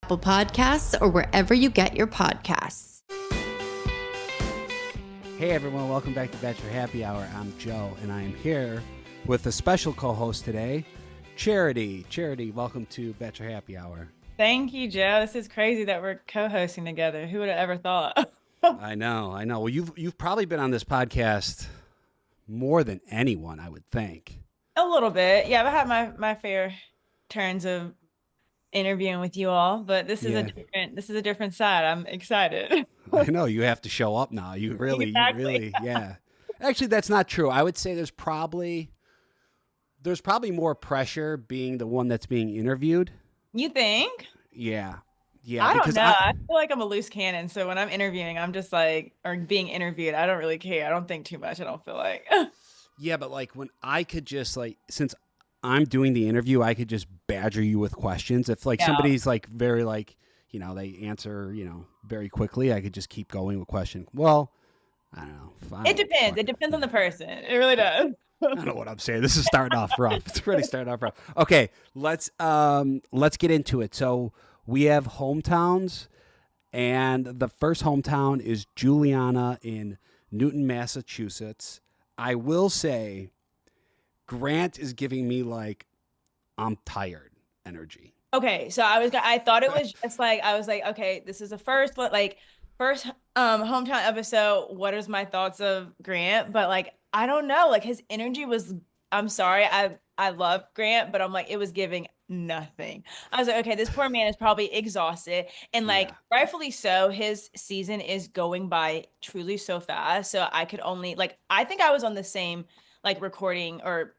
Apple Podcasts, or wherever you get your podcasts. Hey everyone, welcome back to Bachelor Happy Hour. I'm Joe, and I am here with a special co-host today, Charity. Charity, welcome to Bachelor Happy Hour. Thank you, Joe. This is crazy that we're co-hosting together. Who would have ever thought? I know. Well, you've probably been on this podcast more than anyone, I would think. A little bit. Yeah, I've had my fair turns of interviewing with you all, but this is a different side. I'm excited. I know you have to show up now. You really, yeah. Actually, that's not true. I would say there's probably more pressure being the one that's being interviewed. You think? Yeah. I don't know. I feel like I'm a loose cannon. So when I'm interviewing, I'm just like, or being interviewed, I don't really care. I don't think too much. I don't feel like. Yeah, but like when I could just since I'm doing the interview, I could just badger you with questions. If somebody's very they answer, very quickly, I could just keep going with question. Well, I don't know. It depends. It depends on the person. It really does. I don't know what I'm saying. This is starting off rough. It's really starting off rough. Okay, let's get into it. So we have hometowns, and the first hometown is Juliana in Newton, Massachusetts. I will say Grant is giving me I'm tired energy. Okay, so I thought it was just I was like, okay, this is the first hometown episode. What is my thoughts of Grant? But I don't know, his energy was, I'm sorry, I love Grant, but I'm it was giving nothing. I was like, okay, this poor man is probably exhausted, and rightfully so. His season is going by truly so fast. So I could only I think I was on the same recording or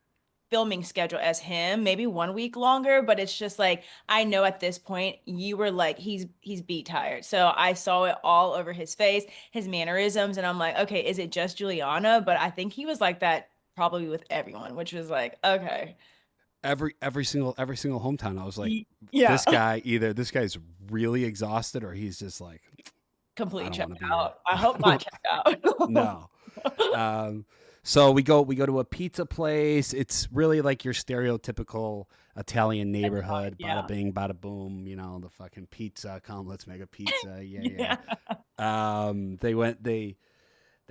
filming schedule as him, maybe 1 week longer, but it's just I know at this point you were he's beat tired. So I saw it all over his face, his mannerisms, and I'm like, okay, is it just Juliana? But I think he was like that probably with everyone, which was okay. Every single hometown, I was like, this guy's really exhausted, or he's just completely checked out. I hope not checked out. No. So we go to a pizza place. It's really your stereotypical Italian neighborhood. Bada bing, bada boom. The fucking pizza. Come, let's make a pizza. Yeah. They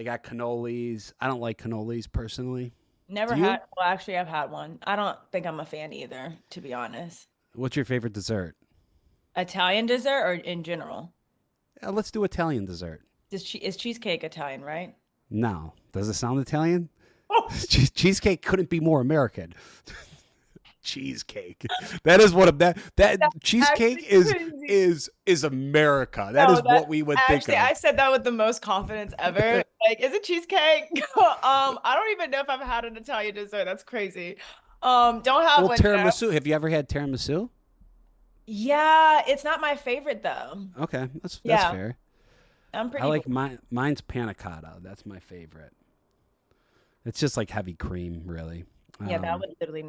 got cannolis. I don't like cannolis personally. Never had. Well, actually, I've had one. I don't think I'm a fan either, to be honest. What's your favorite dessert? Italian dessert or in general? Yeah, let's do Italian dessert. Is cheesecake Italian, right? No. Does it sound Italian? Oh. Cheesecake couldn't be more American. Cheesecake. That is what that cheesecake is America. That is what we would think of. I said that with the most confidence ever. Is it cheesecake? I don't even know if I've had an Italian dessert. That's crazy. Don't have one. Tiramisu. Now. Have you ever had tiramisu? Yeah, it's not my favorite though. Okay, that's fair. I'm pretty. I like mine's panna cotta. That's my favorite. It's just heavy cream, really. Yeah, that would literally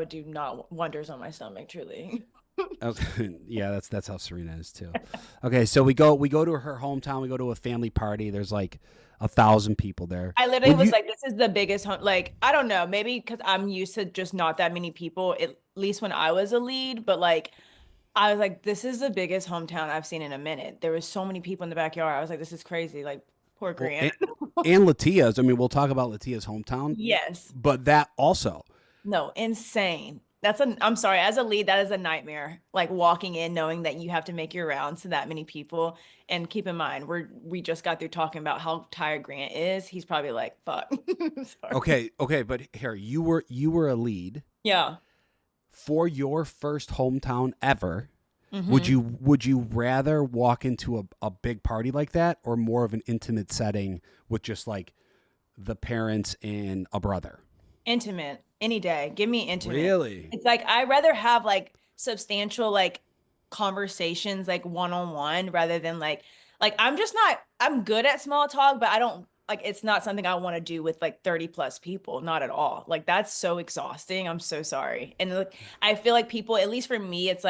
do not wonders on my stomach, truly. Okay. Yeah, that's how Serena is too. Okay, so we go to her hometown. We go to a family party. There's 1,000 people there. I literally was this is the biggest home. I don't know, maybe because I'm used to just not that many people. At least when I was a lead, but I was this is the biggest hometown I've seen in a minute. There was so many people in the backyard. I was this is crazy. Poor Grant. And Latia's. I mean, we'll talk about Latia's hometown. Yes. But that also. No, insane. I'm sorry, as a lead, that is a nightmare. Walking in, knowing that you have to make your rounds to that many people. And keep in mind, we just got through talking about how tired Grant is. He's probably fuck. Okay, but here, you were a lead. Yeah. For your first hometown ever. Mm-hmm. Would you rather walk into a big party like that, or more of an intimate setting with just the parents and a brother? Intimate any day. Give me intimate. Really? It's I'd rather have substantial conversations one-on-one rather than I'm good at small talk, but I don't it's not something I want to do with 30 plus people. Not at all. That's so exhausting. I'm so sorry. And I feel people, at least for me, it's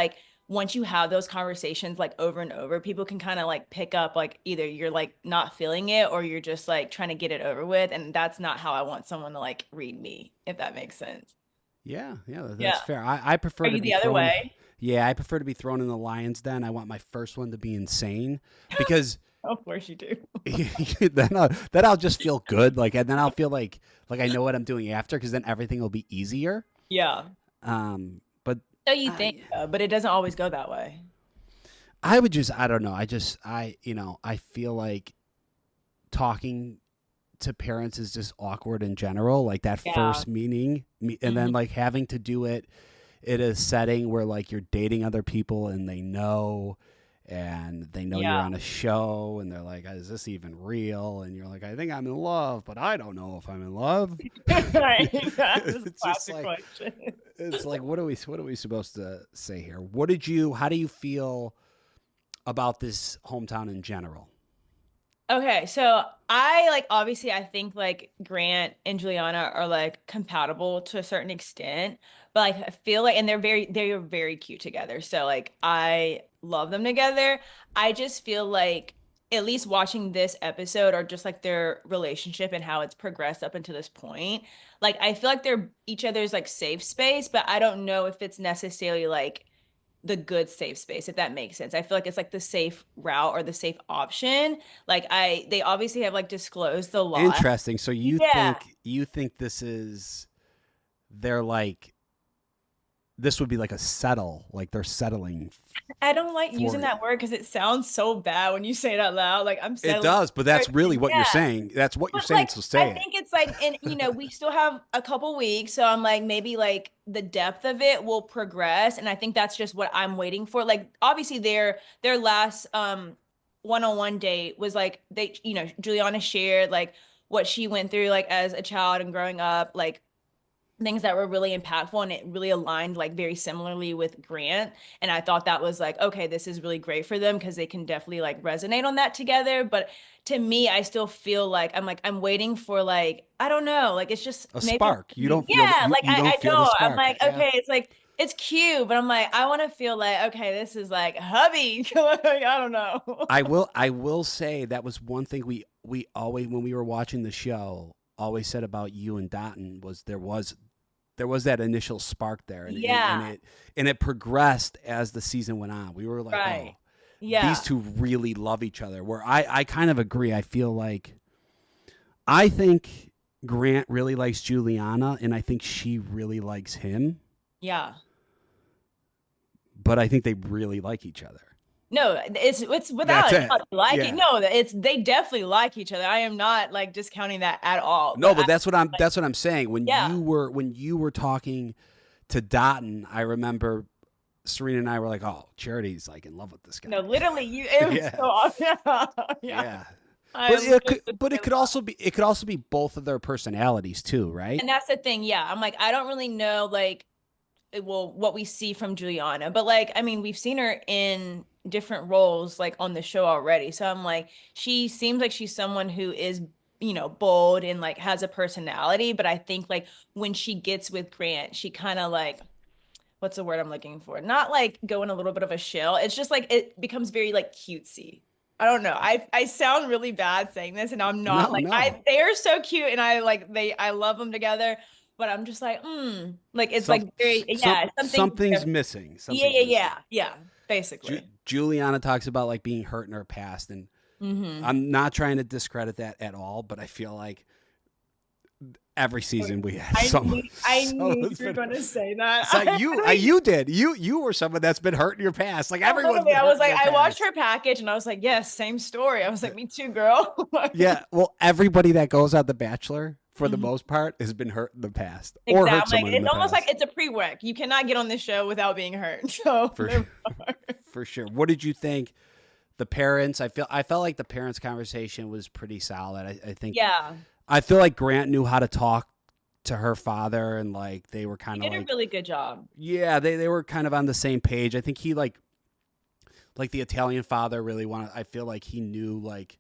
once you have those conversations over and over, people can kind of pick up either you're not feeling it or you're just trying to get it over with. And that's not how I want someone to read me, if that makes sense. Yeah, that's fair. I prefer Are you the other way? Yeah, I prefer to be thrown in the lion's den. I want my first one to be insane because Of course you do. then I'll just feel good. Like, and then I'll feel like I know what I'm doing after because then everything will be easier. Yeah. But So you think, but it doesn't always go that way. I would just, I don't know. I feel like talking to parents is just awkward in general. Like that Yeah. first meeting, and then like having to do it in a setting where like you're dating other people and they know you're Yeah. on a show and they're like, is this even real? And you're like, I think I'm in love, but I don't know if I'm in love. Right. That's a It's just classic like- question. It's like, what are we supposed to say here? How do you feel about this hometown in general? Okay, so obviously I think like Grant and Juliana are like compatible to a certain extent, but like I feel like and they are very cute together. So like I love them together. I just feel like at least watching this episode or just like their relationship and how it's progressed up until this point, like I feel like they're each other's like safe space, but I don't know if it's necessarily like the good safe space, if that makes sense. I feel like it's like the safe route or the safe option. They obviously have like disclosed a lot. Interesting. So Yeah. you think this would be like a settle, like they're settling. I don't like For using it. that word because it sounds so bad when you say it out loud. Like I'm It settling. does, but that's really what you're Yeah. saying. That's what you're But, saying. like, So say I it. think it's like, and we still have a couple weeks, so I'm like, maybe like the depth of it will progress, and I think that's just what I'm waiting for. Like, obviously, their last one-on-one date was like Juliana shared like what she went through like as a child and growing up, like things that were really impactful, and it really aligned like very similarly with Grant. And I thought that was like, okay, this is really great for them because they can definitely like resonate on that together. But to me, I still feel like I'm waiting for like, I don't know, like it's just A maybe spark. You don't feel yeah, you, like you don't I feel the don't. spark. I'm like, Yeah. okay, it's like it's cute, but I'm like, I want to feel like, okay, this is like hubby. Like, I don't know. I will say that was one thing we always, when we were watching the show, always said about you and Dotton was there was that initial spark there, and Yeah. it progressed as the season went on. We were like, Right. oh, Yeah. these two really love each other. Where I kind of agree. I feel like I think Grant really likes Juliana, and I think she really likes him. Yeah. But I think they really like each other. No, it's without That's it. liking. Yeah. No, they definitely like each other. I am not like discounting that at all. No, but I- that's what I'm saying. When Yeah. you were talking to Dotton, I remember Serena and I were like, "Oh, Charity's like in love with this guy." no, literally, it was Yeah. so awesome. Yeah. Yeah. I But am it could also be both of their personalities too, right? And that's the thing. Yeah, I'm like, I don't really know like what we see from Juliana, but like, I mean, we've seen her in different roles like on the show already. So I'm like, she seems like she's someone who is, bold and like has a personality. But I think like when she gets with Grant, she kind of like, what's the word I'm looking for? Not like going a little bit of a shell. It's just like it becomes very like cutesy. I don't know. I sound really bad saying this, and I'm not No, no. they are so cute, and I love them together. But I'm just like, like it's like very something's missing. Something's missing. Yeah. Basically. Juliana talks about like being hurt in her past, and I'm not trying to discredit that at all, but I feel like every season we have someone. I knew someone's you were been- going to say that. It's like you did. You were someone that's been hurt in your past. Like everyone. Literally, I was like, I watched her package, and I was like, yes, same story. I was like, me too, girl. Yeah. Well, everybody that goes on The Bachelor, for the Mhm. most part, has been hurt in the past or hurt Exactly. someone in It's the almost past. like it's a prereq. You cannot get on this show without being hurt. So For sure. What did you think? The parents. I felt like the parents' conversation was pretty solid. I think. yeah, I feel like Grant knew how to talk to her father, and like they were you kind did of a like, really good job. yeah, they were kind of on the same page. I think he like the Italian father really wanted. I feel like he knew like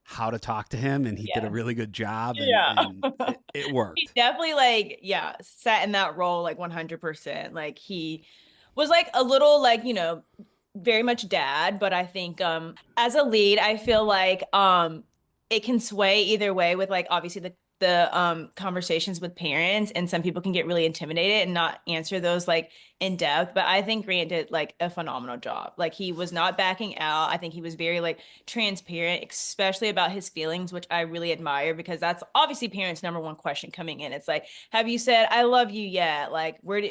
how to talk to him, and he did a Yeah. really good job. And, Yeah. and it worked. He definitely sat in that role like 100%. Like he was like a little like, very much dad, but I think as a lead, I feel like it can sway either way with like obviously conversations with parents, and some people can get really intimidated and not answer those like in depth. But I think Grant did like a phenomenal job. Like he was not backing out. I think he was very like transparent, especially about his feelings, which I really admire, because that's obviously parents' number one question coming in. It's like, have you said I love you yet? Like where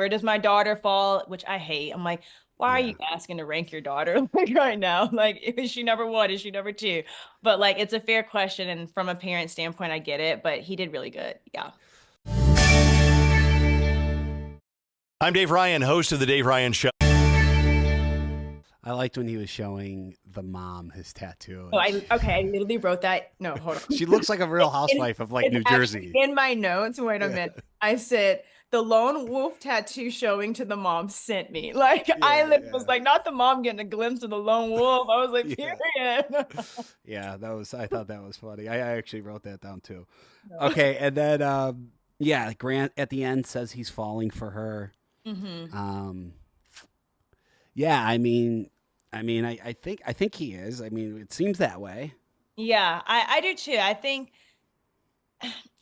does my daughter fall? Which I hate. I'm like, why are Yeah. you asking to rank your daughter like right now? Like, is she number one? Is she number two? But like, it's a fair question. And from a parent standpoint, I get it, but he did really good. Yeah. I'm Dave Ryan, host of The Dave Ryan Show. I liked when he was showing the mom his tattoo. Oh, I literally wrote that. No, hold on. She looks like a real housewife of like It's New Jersey. actually in my notes. Wait a minute. I said the lone wolf tattoo showing to the mom sent me. Like I literally was like, not the mom getting a glimpse of the lone wolf. I was like, period. Yeah, I thought that was funny. I actually wrote that down too. Okay, and then yeah, Grant at the end says he's falling for her. Mm-hmm. Yeah, I mean, I think he is. I mean, it seems that way. Yeah, I do too.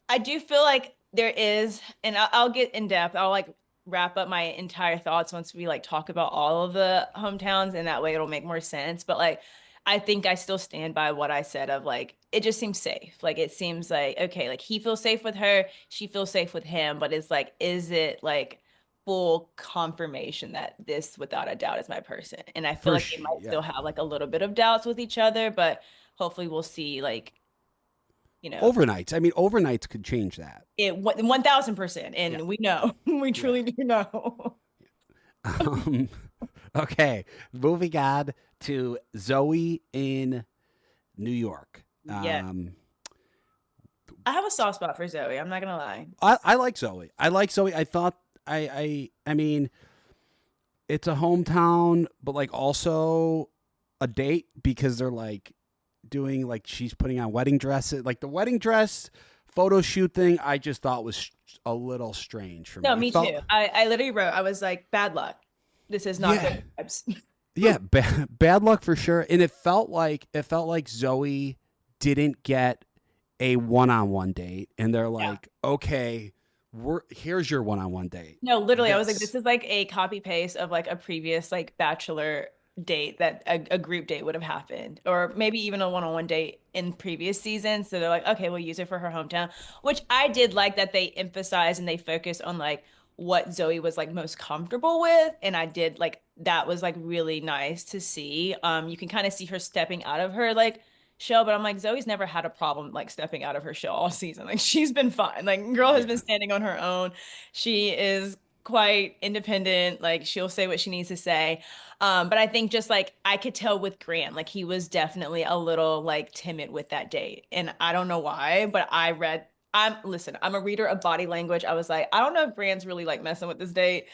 I do feel like there is, and I'll get in depth. I'll like wrap up my entire thoughts once we like talk about all of the hometowns, and that way it'll make more sense. But like, I think I still stand by what I said of like, it just seems safe. Like it seems like, okay, like he feels safe with her, she feels safe with him, but it's like, is it like full confirmation that this without a doubt is my person? And I feel like they might still have like a little bit of doubts with each other, but hopefully we'll see like, overnights. I mean, overnights could change that. It 1000%, and we know, we truly do know. Okay, moving on to Zoe in New York. Yeah. I have a soft spot for Zoe. I'm not gonna lie. I like Zoe. I thought I mean, it's a hometown, but like also a date, because they're like doing like, she's putting on wedding dresses, like the wedding dress photo shoot thing. I just thought was a little strange for me. No, me too. I literally wrote, I was like, bad luck. This is not good vibes. Yeah, bad luck for sure. And it felt like Zoe didn't get a one-on-one date, and they're like, okay, here's your one-on-one date. No, literally, I was like, this is like a copy paste of like a previous like bachelor date that a group date would have happened, or maybe even a one-on-one date in previous seasons. So they're like, okay, we'll use it for her hometown, which I did like that they emphasize and they focus on like what Zoe was like most comfortable with. And I did like, that was like really nice to see. You can kind of see her stepping out of her like shell, but I'm like, Zoe's never had a problem like stepping out of her shell all season. Like she's been fine. Like girl has been standing on her own. She is quite independent. Like she'll say what she needs to say. But I think just like I could tell with Grant, like he was definitely a little like timid with that date. And I don't know why, but I'm a reader of body language. I was like, I don't know if Grant's really like messing with this date.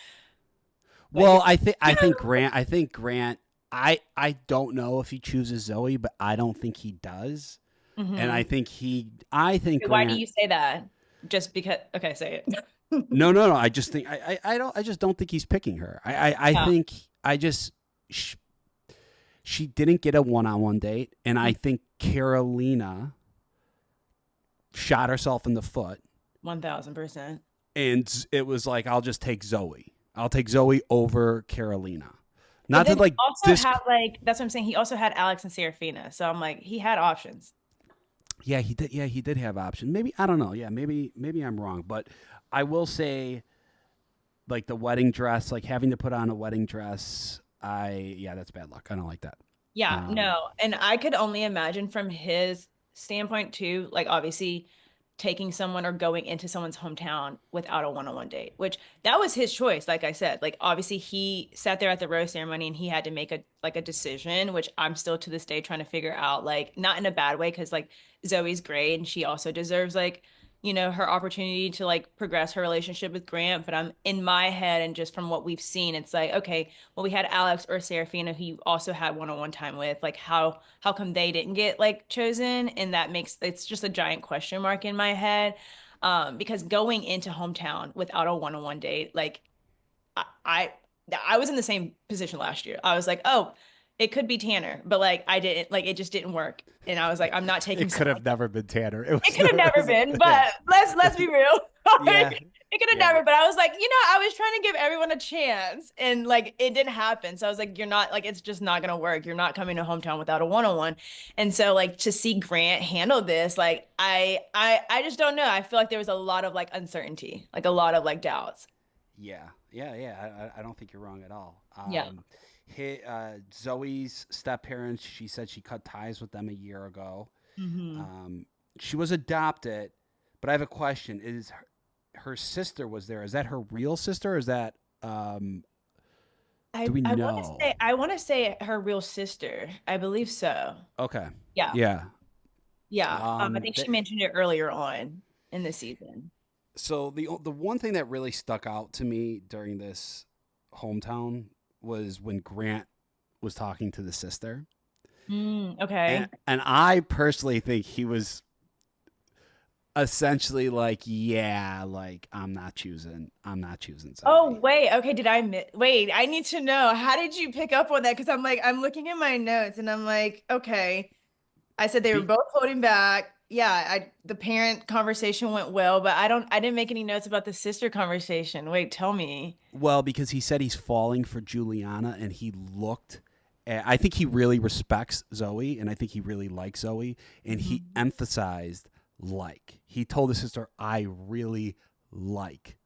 Well, I think Grant, I don't know if he chooses Zoe, but I don't think he does. Mm-hmm. And I think why do you say that? Just because, okay, say it. No. I just think I just don't think he's picking her. I think she didn't get a one-on-one date, and I think Carolina shot herself in the foot. 1000%. And it was like, I'll just take Zoe. I'll take Zoe over Carolina. Not that like also had like, that's what I'm saying. He also had Alex and Serafina, so I'm like, he had options. Yeah, he did. Yeah, he did have options. Maybe, I don't know. Yeah, maybe I'm wrong, but I will say, like the wedding dress, like having to put on a wedding dress, that's bad luck. I don't like that. Yeah, no, and I could only imagine from his standpoint too, like obviously taking someone or going into someone's hometown without a one-on-one date, which that was his choice. Like I said, like obviously he sat there at the rose ceremony and he had to make a decision, which I'm still to this day trying to figure out, like not in a bad way, because like Zoe's great and she also deserves like, her opportunity to like progress her relationship with Grant. But I'm in my head, and just from what we've seen, it's like, okay, well, we had Alex or Serafina who he also had one-on-one time with. Like how come they didn't get like chosen? And it's just a giant question mark in my head. Because going into hometown without a one-on-one date, like I was in the same position last year. I was like, oh, it could be Tanner, but like I didn't like it just didn't work. And I was like, I'm not taking It could have never been Tanner. it could have never been, but let's be real. Yeah. It could have Yeah. never, but I was like, I was trying to give everyone a chance and like it didn't happen. So I was like, you're not like it's just not gonna work. You're not coming to hometown without a one-on-one. And so like to see Grant handle this, like I just don't know. I feel like there was a lot of like uncertainty, like a lot of like doubts. Yeah. I don't think you're wrong at all. Yeah. Zoe's step parents, she said she cut ties with them a year ago. Mm-hmm. She was adopted, but I have a question. Is her sister was there? Is that her real sister? Or is that do we know? I want to say her real sister. I believe so. Okay. Yeah. Yeah. Yeah. I think she mentioned it earlier on in the season. So the one thing that really stuck out to me during this hometown was when Grant was talking to the sister. Okay. And I personally think he was essentially like, yeah, like I'm not choosing Zoe. Oh, wait. Okay. Wait, I need to know. How did you pick up on that? Because I'm looking at my notes and I'm like, okay. I said they were both holding back. Yeah, the parent conversation went well, but I didn't make any notes about the sister conversation. Wait, tell me. Well, because he said he's falling for Juliana and he looked I think he really respects Zoe and I think he really likes Zoe and he emphasized like. He told his sister, I really like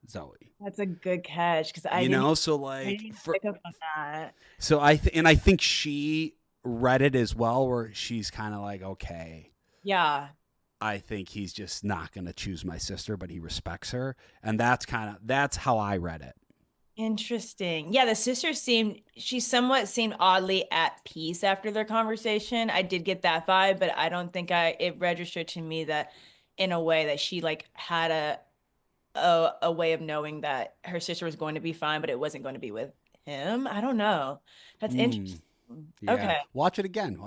Zoe. That's a good catch because I didn't pick up on that. So I think she read it as well, where she's kind of like, okay, yeah, I think he's just not going to choose my sister, but he respects her, and that's how I read it. Interesting. Yeah, the sister she somewhat seemed oddly at peace after their conversation. I did get that vibe, but I don't think it registered to me that in a way that she like had a way of knowing that her sister was going to be fine, but it wasn't going to be with him. I don't know. That's interesting. Yeah. Okay. Watch it again.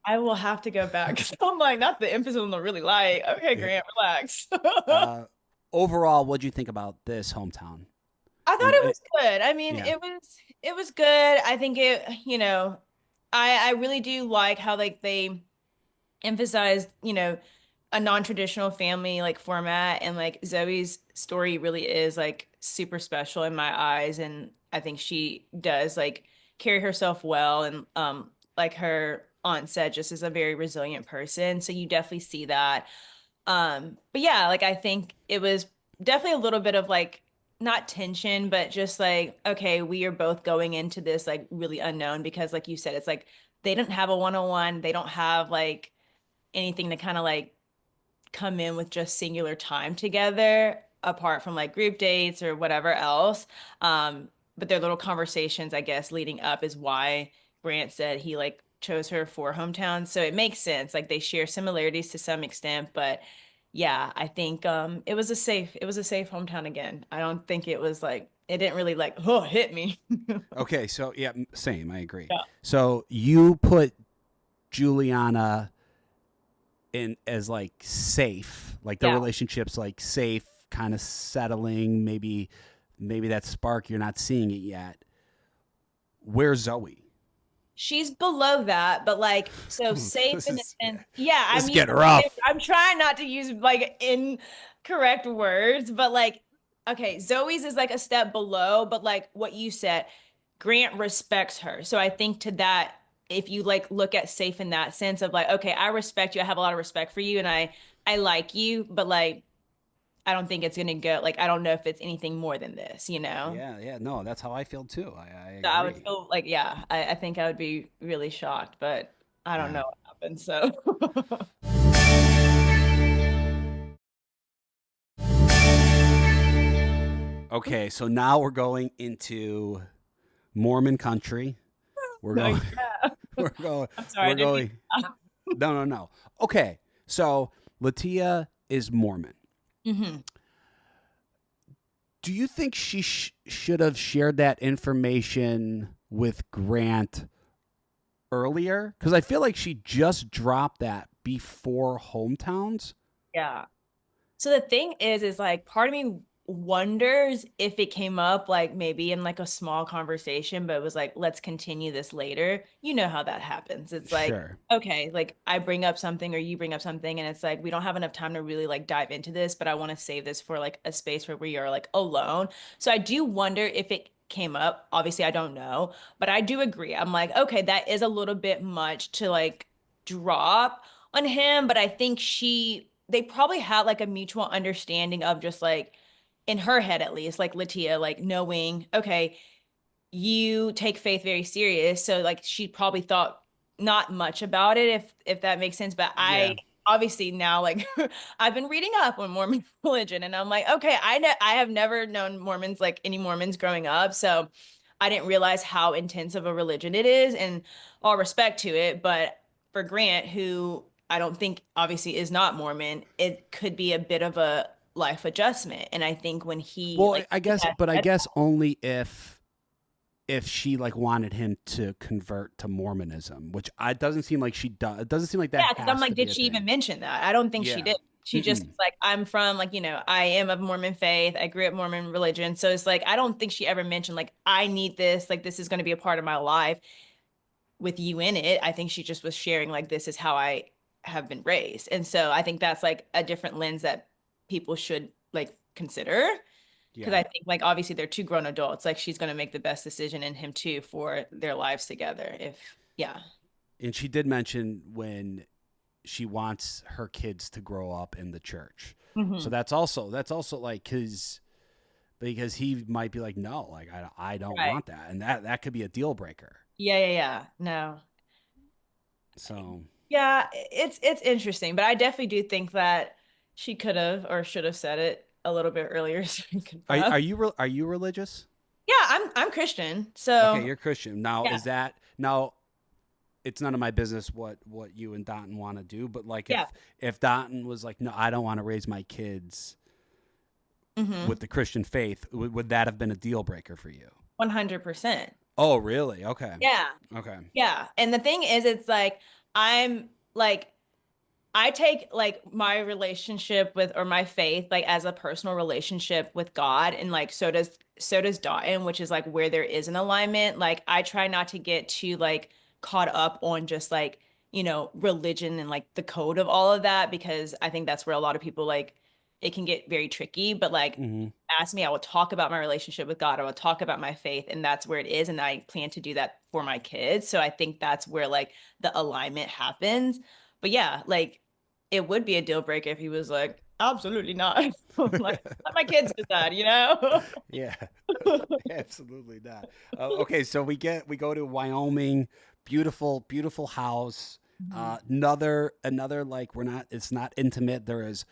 I will have to go back. 'Cause I'm like, not the emphasis on the really like. Okay, Grant, relax. Overall, what'd you think about this hometown? I thought it was good. I mean, Yeah. it was good. I think I really do like how like they emphasized, a non-traditional family like format, and like Zoe's story really is like super special in my eyes, and I think she does like carry herself well, and like her aunt said, just is a very resilient person. So you definitely see that. But yeah, like I think it was definitely a little bit of like not tension, but just like, okay, we are both going into this like really unknown because like you said, it's like they didn't have a one-on-one. They don't have like anything to kind of like come in with just singular time together apart from like group dates or whatever else. But their little conversations, I guess, leading up is why Grant said he like chose her for hometown. So it makes sense. Like they share similarities to some extent, but yeah, I think it was a safe hometown again. I don't think it was like it didn't really like hit me. Okay, so yeah, same. I agree. Yeah. So you put Juliana in as like safe, like the relationship's like safe, kind of settling. Maybe that spark you're not seeing it yet. Where's Zoe? She's below that, but like so safe in the sense. Yeah, I This is mean, getting rough. I'm trying not to use like incorrect words, but like, okay, Zoe's is like a step below, but like what you said, Grant respects her. So I think to that, if you like look at safe in that sense of like, okay, I respect you, I have a lot of respect for you, and I like you, but like I don't think it's gonna go like I don't know if it's anything more than this, Yeah, no, that's how I feel too. I agree. So I would feel like I think I would be really shocked, but I don't know what happened. So okay, so now we're going into Mormon country. We're going. We're going. I'm sorry. We're going. No. Okay, so Latia is Mormon. Mm-hmm. Do you think she should have shared that information with Grant earlier? Because I feel like she just dropped that before hometowns. Yeah. So the thing is like part of me wonders if it came up like maybe in like a small conversation, but it was like, let's continue this later. You know how that happens. It's like, Sure. okay, like I bring up something or you bring up something, and it's like we don't have enough time to really like dive into this, but I want to save this for like a space where we are like alone. So I do wonder if it came up. Obviously, I don't know, but I do agree. I'm like, okay, that is a little bit much to like drop on him, but I think they probably had like a mutual understanding of just like in her head at least, like Latia, like knowing, okay, you take faith very serious. So like she probably thought not much about it, if that makes sense. But Yeah. I obviously now like I've been reading up on Mormon religion, and I'm like, okay, I have never known Mormons, like any Mormons growing up. So I didn't realize how intense of a religion it is, and all respect to it. But for Grant, who I don't think obviously is not Mormon, it could be a bit of a life adjustment. And I think when he Well, like I guess, but I guess only if she like wanted him to convert to Mormonism, which it doesn't seem like she does. It doesn't seem like that. yeah, because I'm has like, to be did a she even thing. mention that? I don't think she Yeah. did. She just Mm-mm. was like, I'm from like, I am of Mormon faith. I grew up Mormon religion. So it's like, I don't think she ever mentioned like, I need this, like this is going to be a part of my life with you in it. I think she just was sharing like, this is how I have been raised. And so I think that's like a different lens that people should like consider. Because Yeah. I think like obviously they're two grown adults. Like she's going to make the best decision, and him too, for their lives together. Yeah. And she did mention when she wants her kids to grow up in the church. So Mhm. that's also like because he might be like, no, like I don't Right. want that, and that could be a deal breaker. Yeah. No. So Yeah, it's interesting, but I definitely do think that she could have or should have said it a little bit earlier so we could are prep. are you religious? Yeah, I'm Christian. Okay, So you're Christian. Now yeah, is that now? It's none of my business what you and Dalton want to do, but like yeah. if Dalton was like, no, I don't want to raise my kids Mm-hmm. with the Christian faith, would that have been a deal breaker for you? 100%. Oh, really? Okay. Yeah. Okay. Yeah. And the thing is, it's like I'm like I take like my relationship with or my faith like as a personal relationship with God, and like so does Dotton, which is like where there is an alignment. Like I try not to get too like caught up on just like, religion and like the code of all of that, because I think that's where a lot of people like it can get very tricky. But like Hmm. ask me, I will talk about my relationship with God. I will talk about my faith, and that's where it is. And I plan to do that for my kids. So I think that's where like the alignment happens. But yeah, like it would be a deal breaker if he was like, absolutely not. Like, let my kids decide. Yeah, absolutely not. Okay, so we go to Wyoming, beautiful house. Mhm. Another like we're not. It's not intimate. There is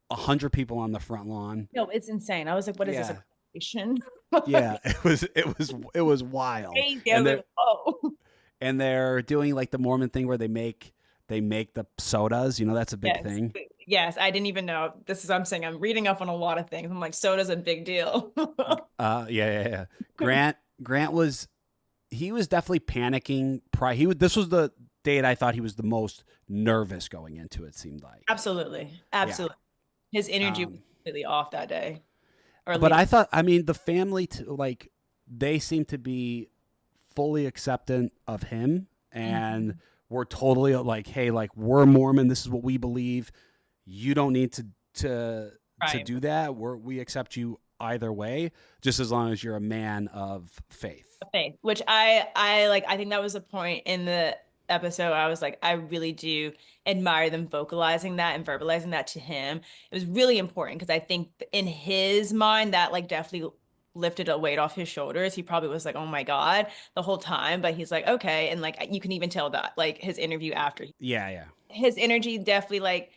100 people on the front lawn. No, it's insane. I was like, what is this, a Yeah, competition? yeah. It was wild, Crazy. I and was they're like, oh. and they're doing like the Mormon thing where they make the sodas. That's a big Yes. thing. Yes, I didn't even know. I'm saying I'm reading up on a lot of things. I'm like, soda's a big deal. Yeah. Grant was he was definitely panicking. This was the date I thought he was the most nervous going into. It seemed like. Absolutely. Yeah. Absolutely. His energy was Um, completely off that day. Or but leading. I mean, the family, like, they seem to be fully acceptant of him, and Mhm. we're totally like, hey, like, we're Mormon. This is what we believe. You don't need to Right. do that. We accept you either way, just as long as you're a man of faith. Faith, which I like. I think that was a point in the episode. I was like, I really do admire them vocalizing that and verbalizing that to him. It was really important because I think in his mind that like definitely lifted a weight off his shoulders. He probably was like, oh my God, the whole time, but he's like, okay. And like you can even tell that like his interview after, Yeah. his energy definitely like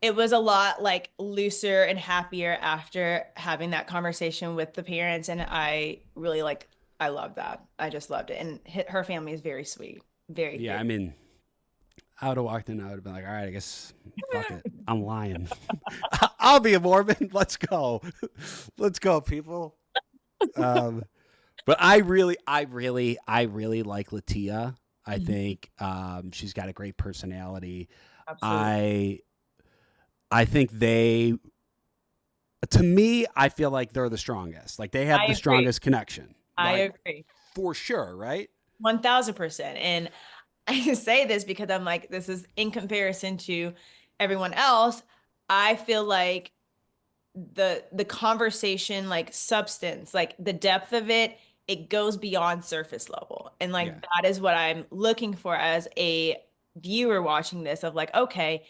it was a lot like looser and happier after having that conversation with the parents. And I really like, I love that. I just loved it. And her family is very sweet. Very, Yeah, very. I mean, I would have walked in. I would have been like, all right, I guess, fuck it. I'm lying. I'll be a Mormon. Let's go. Let's go, people. Um, but I really like Latia. I Mhm. think she's got a great personality. Absolutely. I think to me, I feel like they're the strongest. Like they have I the agree. strongest connection. I Like, agree. for sure, right? 1000%. And I say this because I'm like, this is in comparison to everyone else. I feel like the conversation, like substance, like the depth of it, it goes beyond surface level. And like Yeah. that is what I'm looking for as a viewer watching this of like, okay,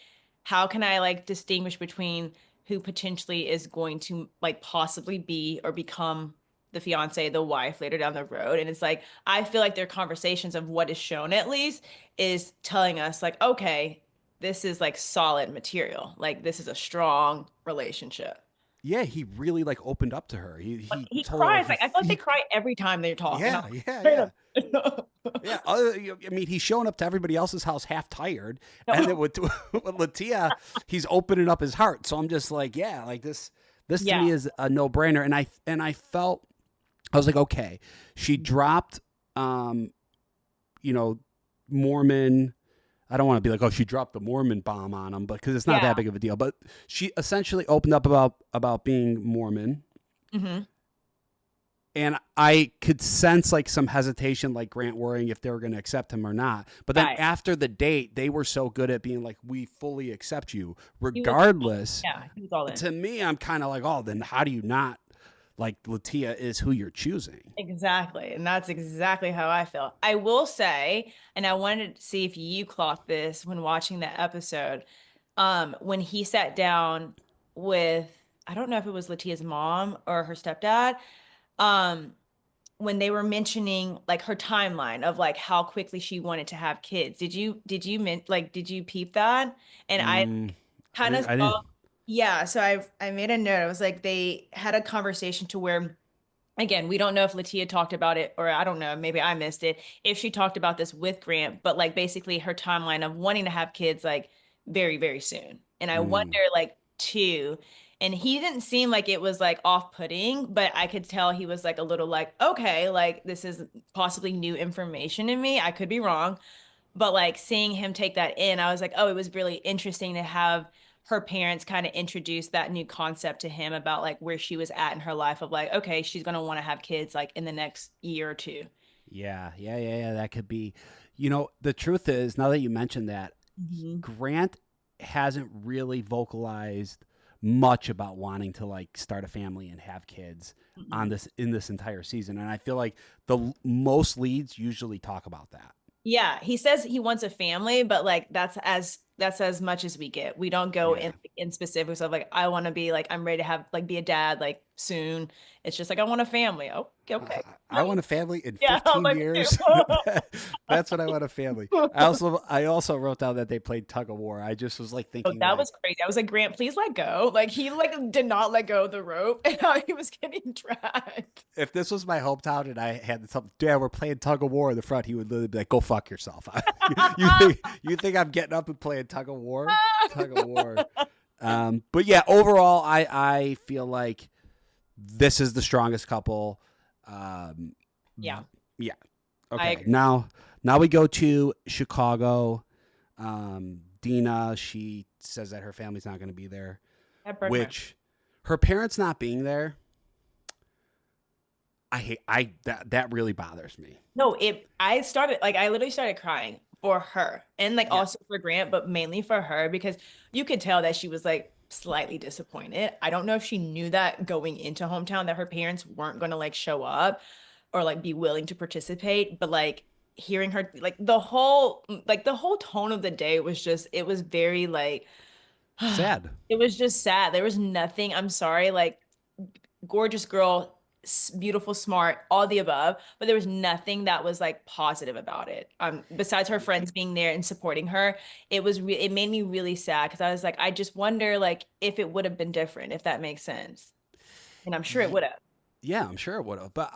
how can I like distinguish between who potentially is going to like possibly be or become the fiance, the wife later down the road. And it's like, I feel like their conversations of what is shown at least is telling us like, okay, this is like solid material. Like this is a strong relationship. Yeah, he really like opened up to her. He told her cries. Like I feel like they cry every time they talk. And Yeah, I'm like, yeah, yeah. Yeah, I mean, he's showing up to everybody else's house half tired, and then with Latia, he's opening up his heart. So I'm just like, yeah, like this to Yeah. me is a no brainer. And I felt, I was like, okay, she dropped, Mormon. I don't want to be like, oh, she dropped the Mormon bomb on him, but because it's not Yeah. that big of a deal. But she essentially opened up about being Mormon. Mm-hmm. And I could sense like some hesitation, like Grant worrying if they were going to accept him or not. But then Right. after the date, they were so good at being like, we fully accept you, regardless. Yeah, he was all in. To me, I'm kind of like, oh, then how do you not like Latia is who you're choosing? Exactly. And that's exactly how I feel. I will say, and I wanted to see if you clocked this when watching the episode, when he sat down with, I don't know if it was Latia's mom or her stepdad, when they were mentioning like her timeline of like how quickly she wanted to have kids. Did you did you peep that? And I kind of I didn't. yeah, so I made a note. I was like, they had a conversation to where, again, we don't know if Latia talked about it, or I don't know, maybe I missed it, if she talked about this with Grant, but like basically her timeline of wanting to have kids like very, very soon. And I wonder like too, and he didn't seem like it was like off-putting, but I could tell he was like a little like, okay, like this is possibly new information to me. I could be wrong. But like seeing him take that in, I was like, oh, it was really interesting to have her parents kind of introduce that new concept to him about like where she was at in her life of like, okay, she's going to want to have kids like in the next year or two. Yeah. That could be. The truth is, now that you mentioned that, Grant hasn't really vocalized much about wanting to like start a family and have kids in this entire season. And I feel like most leads usually talk about that. Yeah, he says he wants a family, but like that's as much as we get. We don't go in specifics of like I want to be like I'm ready to have like be a dad like soon. It's just like I want a family. Oh, okay. I want a family in Yeah, 15 like, years. That's what I want, a family. I also wrote down that they played tug of war. I just was like thinking Oh, that was crazy. I was like, Grant, please let go. Like he like did not let go of the rope and how he was getting dragged. if this was my hometown and I had something, Dad, we're playing tug of war in the front, he would literally be like, go fuck yourself. you think I'm getting up and playing tug of war? Tug of war. But yeah, overall, I feel like this is the strongest couple. Yeah. Okay. Now we go to Chicago. Dina, she says that her family's not going to be there, which her parents not being there. That really bothers me. No, I literally started crying for her and like also for Grant, but mainly for her because you could tell that she was like slightly disappointed. I don't know if she knew that going into hometown that her parents weren't going to like show up or like be willing to participate, but like hearing her like the whole tone of the day was just it was very like sad. It was just sad. There was nothing. I'm sorry, like gorgeous girl, beautiful, smart, all the above, but there was nothing that was like positive about it. Besides her friends being there and supporting her, it made me really sad because I was like, I just wonder like if it would have been different, if that makes sense. And I'm sure it would have. Yeah, I'm sure it would have. But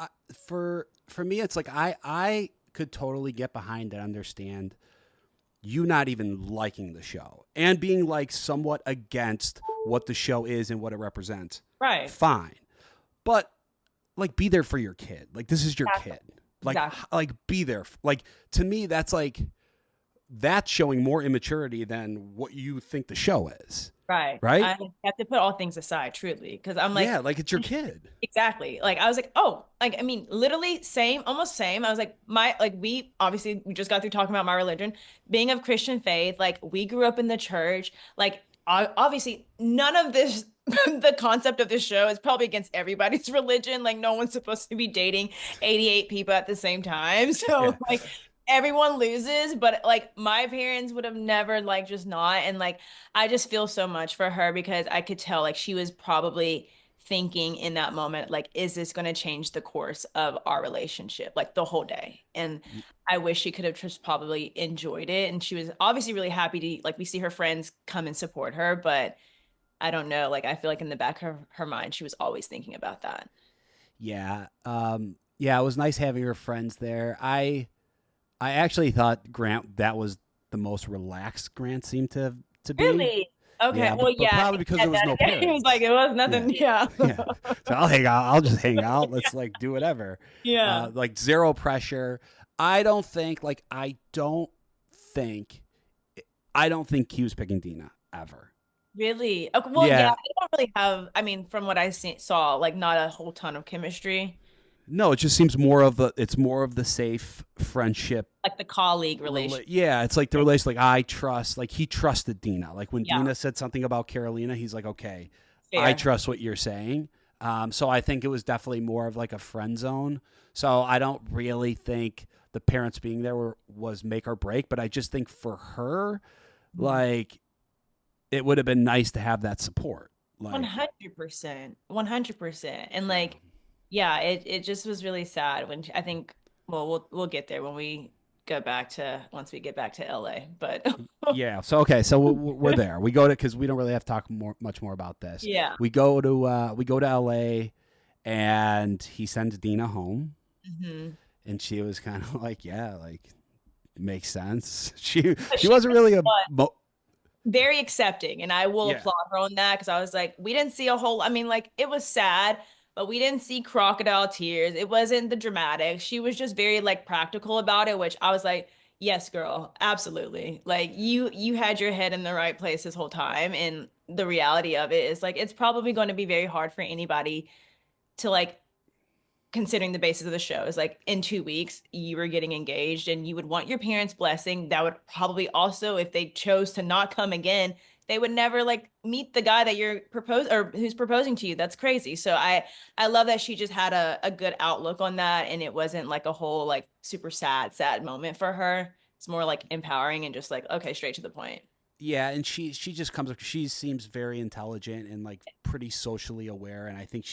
for me, it's like I could totally get behind and understand you not even liking the show and being like somewhat against what the show is and what it represents. Right. Fine. But like be there for your kid. Like this is your kid. Like Exactly. like be there. Like to me that's like that's showing more immaturity than what you think the show is. Right. Right? I have to put all things aside, truly, because I'm like, Yeah, like it's your kid. exactly. Like I was like, oh, like I mean, literally same, almost same. I was like, we obviously we just got through talking about my religion, being of Christian faith. Like we grew up in the church. Like obviously, none of this, the concept of this show is probably against everybody's religion. Like no one's supposed to be dating 88 people at the same time. So Yeah. like everyone loses, but like my parents would have never like just not. And like I just feel so much for her because I could tell like she was probably thinking in that moment, like, is this going to change the course of our relationship, like the whole day? And I wish she could have just probably enjoyed it. And she was obviously really happy to, like, we see her friends come and support her, but I don't know. Like, I feel like in the back of her mind, she was always thinking about that. Yeah. Yeah, it was nice having her friends there. I actually thought Grant, that was the most relaxed Grant seemed to be. Really? Okay. Yeah, well, but yeah. probably because there was no He was parents. like, it was nothing. Yeah. Yeah. So I'll hang out. I'll just hang out. Let's like do whatever. Yeah. Like zero pressure. I don't think he was picking Dina ever. Really? Okay, well, Yeah. yeah, they don't really have, I mean, from what saw, like not a whole ton of chemistry, No, it just seems it's more of the safe friendship. like the colleague relation. Yeah, it's like the relation, like I trust, like he trusted Dina. Like when Yeah. Dina said something about Carolina, he's like, okay, Fair. I trust what you're saying. So I think it was definitely more of like a friend zone. So I don't really think the parents being there was make or break, but I just think for her, like it would have been nice to have that support. Like 100%. 100%. And like, yeah, it just was really sad when I think, well, we'll get there when we once we get back to LA, but yeah. So okay, so we're there. We go to because we don't really have to talk much more about this. yeah. We go to LA, and he sends Dina home, hmm and she was kind of like, yeah, like makes sense. She wasn't really a Very accepting, and I will Yeah. applaud her on that because I was like, we didn't see a whole, I mean, like it was sad, but we didn't see crocodile tears. It wasn't the dramatic. She was just very like practical about it, which I was like, yes, girl, absolutely. Like you had your head in the right place this whole time. And the reality of it is like it's probably going to be very hard for anybody to like considering the basis of the show is like in 2 weeks you were getting engaged and you would want your parents' blessing. That would probably also, if they chose to not come again, they would never like meet the guy that you're who's proposing to you. That's crazy. So I love that she just had a good outlook on that, and it wasn't like a whole like super sad moment for her. It's more like empowering and just like, okay, straight to the point. Yeah, and she just comes up. She seems very intelligent and like pretty socially aware, and I think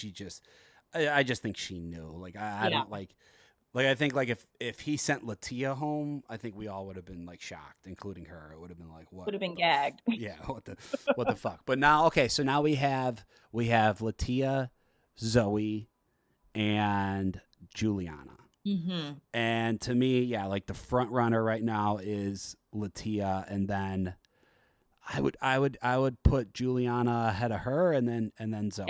I just think she knew. Like I Yeah. don't like I think like if he sent Latia home, I think we all would have been like shocked, including her. It would have been like what Would have been the f- gagged. Yeah, what the fuck. But now okay, so now we have Latia, Zoe, and Juliana. Mm-hmm. And to me, yeah, like the front runner right now is Latia, and then I would put Juliana ahead of her, and then Zoe.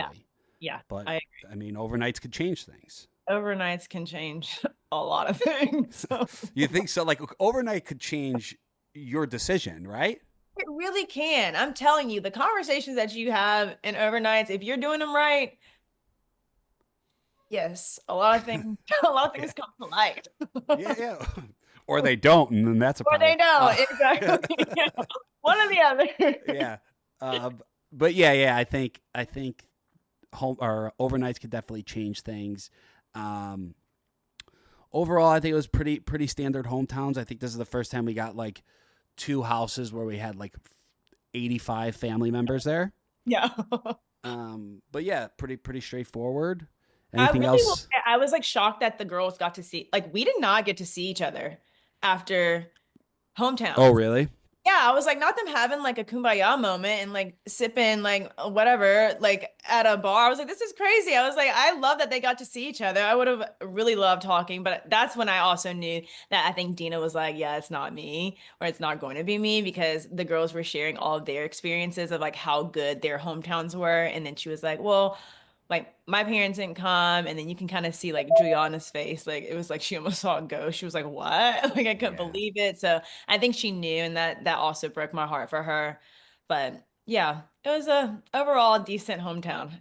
Yeah. But I mean, overnights could change things. Overnights can change a lot of things. So. You think so? Like overnight could change your decision, right? It really can. I'm telling you, the conversations that you have in overnights, if you're doing them right, yes, a lot of things come to light. Yeah. Or they don't, and then that's a Or problem. they don't. Exactly. One or the other. Yeah. But yeah. I think home or overnights could definitely change things. Overall, I think it was pretty standard hometowns. I think this is the first time we got like 2 houses where we had like 85 family members there. Yeah. But yeah, pretty straightforward. Anything else? I was like shocked that the girls got to see, like, we did not get to see each other after hometown. Oh, really? Yeah, I was like, not them having like a kumbaya moment and like sipping like whatever, like at a bar. I was like, this is crazy. I was like, I love that they got to see each other. I would have really loved talking, but that's when I also knew that I think Dina was like, yeah, it's not me, or it's not going to be me, because the girls were sharing all of their experiences of like how good their hometowns were. And then she was like, well, like my parents didn't come, and then you can kind of see like Juliana's face. Like it was like she almost saw a ghost. She was like, "What?" Like I couldn't believe it. So I think she knew, and that also broke my heart for her. But yeah, it was a overall decent hometown.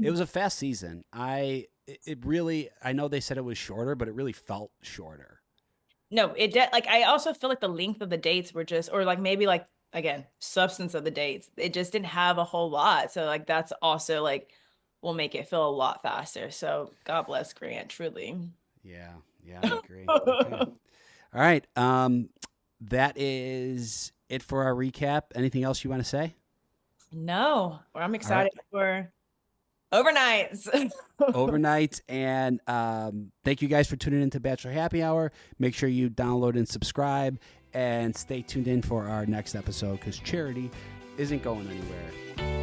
It was a fast season. It really, I know they said it was shorter, but it really felt shorter. No, it did. Like I also feel like the length of the dates were just, or like maybe like again, substance of the dates. It just didn't have a whole lot. So like that's also like will make it feel a lot faster. So God bless Grant, truly. Yeah, I agree. Okay. All right. That is it for our recap. Anything else you want to say? No, I'm excited for overnights. Overnight. And thank you guys for tuning into Bachelor Happy Hour. Make sure you download and subscribe and stay tuned in for our next episode because Charity isn't going anywhere.